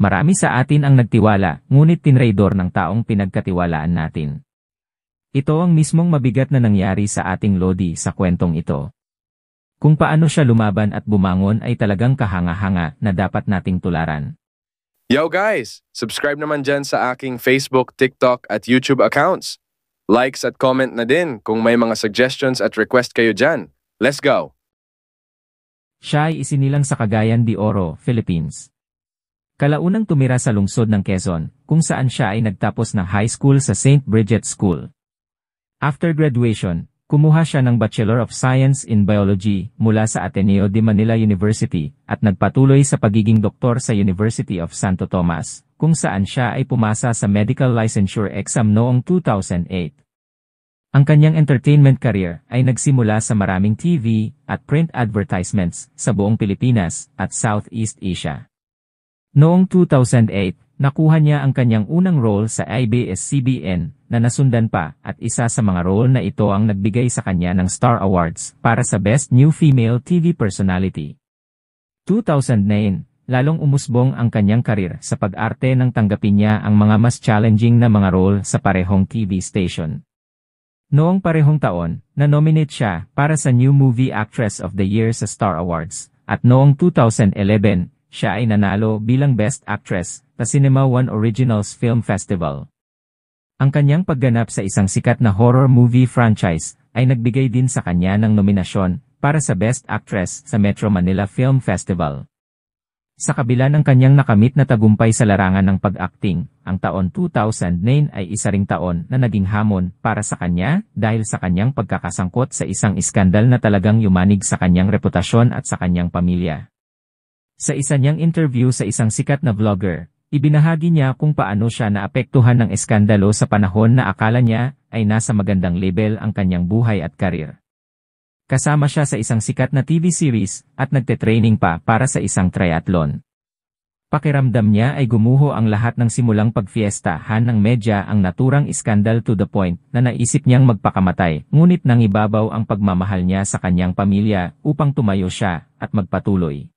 Marami sa atin ang nagtiwala, ngunit tinraidor ng taong pinagkatiwalaan natin. Ito ang mismong mabigat na nangyari sa ating Lodi sa kwentong ito. Kung paano siya lumaban at bumangon ay talagang kahanga-hanga na dapat nating tularan. Yo guys! Subscribe naman dyan sa aking Facebook, TikTok at YouTube accounts. Likes at comment na din kung may mga suggestions at request kayo dyan. Let's go! Siya ay isinilang sa Cagayan de Oro, Philippines. Kalaunang tumira sa lungsod ng Quezon, kung saan siya ay nagtapos ng high school sa St. Bridget School. After graduation, kumuha siya ng Bachelor of Science in Biology mula sa Ateneo de Manila University at nagpatuloy sa pagiging doktor sa University of Santo Tomas, kung saan siya ay pumasa sa medical licensure exam noong 2008. Ang kanyang entertainment career ay nagsimula sa maraming TV at print advertisements sa buong Pilipinas at Southeast Asia. Noong 2008, nakuha niya ang kanyang unang role sa ABS-CBN na nasundan pa at isa sa mga role na ito ang nagbigay sa kanya ng Star Awards para sa Best New Female TV Personality. 2009, lalong umusbong ang kanyang karir sa pag-arte nang tanggapin niya ang mga mas challenging na mga role sa parehong TV station. Noong parehong taon, na-nominate siya para sa New Movie Actress of the Year sa Star Awards, at noong 2011, siya ay nanalo bilang Best Actress sa Cinema One Originals Film Festival. Ang kanyang pagganap sa isang sikat na horror movie franchise ay nagbigay din sa kanya ng nominasyon para sa Best Actress sa Metro Manila Film Festival. Sa kabila ng kanyang nakamit na tagumpay sa larangan ng pag-acting, ang taon 2009 ay isa ring taon na naging hamon para sa kanya dahil sa kanyang pagkakasangkot sa isang iskandal na talagang yumanig sa kanyang reputasyon at sa kanyang pamilya. Sa isa niyang interview sa isang sikat na vlogger, ibinahagi niya kung paano siya naapektuhan ng eskandalo sa panahon na akala niya ay nasa magandang level ang kanyang buhay at karir. Kasama siya sa isang sikat na TV series at nagte-training pa para sa isang triathlon. Pakiramdam niya ay gumuho ang lahat ng simulang pagfiestahan ng medya ang naturang iskandal to the point na naisip niyang magpakamatay, ngunit nangibabaw ang pagmamahal niya sa kanyang pamilya upang tumayo siya at magpatuloy.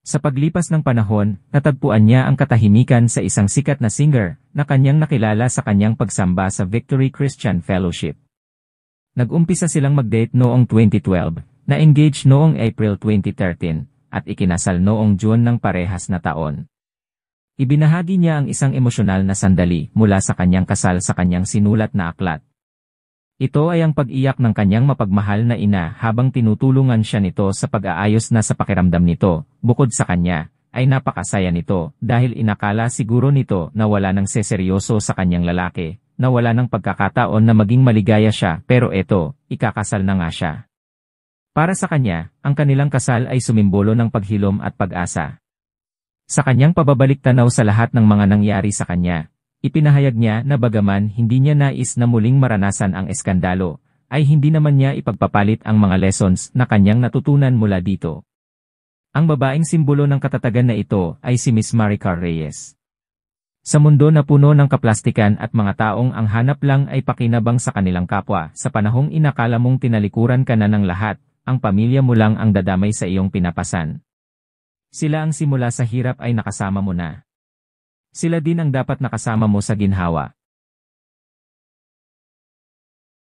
Sa paglipas ng panahon, natagpuan niya ang katahimikan sa isang sikat na singer na kanyang nakilala sa kanyang pagsamba sa Victory Christian Fellowship. Nag-umpisa silang mag-date noong 2012, na-engage noong April 2013, at ikinasal noong June ng parehas na taon. Ibinahagi niya ang isang emosyonal na sandali mula sa kanyang kasal sa kanyang sinulat na aklat. Ito ay ang pag-iyak ng kanyang mapagmahal na ina habang tinutulungan siya nito sa pag-aayos na sa pakiramdam nito. Bukod sa kanya, ay napakasaya nito dahil inakala siguro nito na wala nang seseryoso sa kanyang lalaki, na wala nang pagkakataon na maging maligaya siya, pero eto, ikakasal na nga siya. Para sa kanya, ang kanilang kasal ay sumimbolo ng paghilom at pag-asa. Sa kanyang pababalik tanaw sa lahat ng mga nangyari sa kanya, ipinahayag niya na bagaman hindi niya nais na muling maranasan ang eskandalo, ay hindi naman niya ipagpapalit ang mga lessons na kanyang natutunan mula dito. Ang babaeng simbolo ng katatagan na ito ay si Miss Maricar Reyes. Sa mundo na puno ng kaplastikan at mga taong ang hanap lang ay pakinabang sa kanilang kapwa, sa panahong inakala mong tinalikuran ka na ng lahat, ang pamilya mo lang ang dadamay sa iyong pinapasan. Sila ang simula sa hirap ay nakasama mo na. Sila din ang dapat nakasama mo sa ginhawa.